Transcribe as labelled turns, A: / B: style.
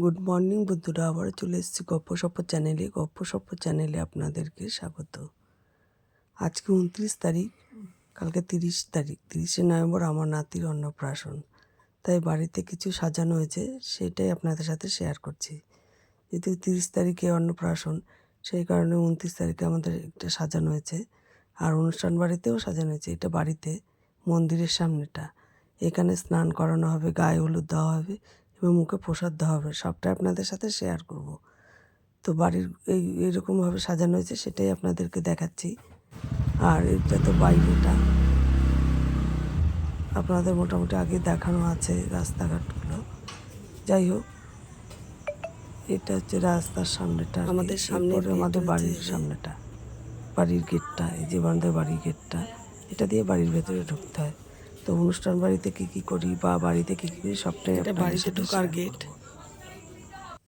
A: Good morning বন্ধুরা, আবারও চলে এসেছি গপ্পসপ্প চ্যানেলে আপনাদেরকে স্বাগত। আজকে 29 তারিখ, কালকে 30 তারিখ, 30শে নভেম্বর আমার নাতির অন্নপ্রাশন। তাই বাড়িতে কিছু সাজানো হয়েছে, সেটাই আপনাদের সাথে শেয়ার করছি। যেহেতু 30 তারিখে অন্নপ্রাশন, সেই কারণে 29 তারিখে আমাদের একটা সাজানো হয়েছে। আর অনুষ্ঠান বাড়িতেও সাজানো হয়েছে। এটা বাড়িতে, মন্দিরের সামনেটা। এখানে স্নান করানো হবে, গায়ে হলুদ দেওয়া হবে এবং মুখে প্রসাদ দেওয়া হবে। সবটাই আপনাদের সাথে শেয়ার করব। তো বাড়ির এইরকমভাবে সাজানো হয়েছে, সেটাই আপনাদেরকে দেখাচ্ছি। আর এটা তো বাইরেটা আপনাদের মোটামুটি আগে দেখানো আছে, রাস্তাঘাটগুলো। যাই হোক, এটা হচ্ছে রাস্তার সামনেটা, আমাদের সামনে আমাদের বাড়ির সামনেটা, বাড়ির গেটটা, এই যে আমাদের বাড়ির গেটটা, এটা দিয়ে বাড়ির ভেতরে ঢুকতে হয়। তো অনুষ্ঠান বাড়িতে কী কী করি বা বাড়িতে কী কী করি সবটাই
B: এটা বাড়িতে ঢোকার গেট।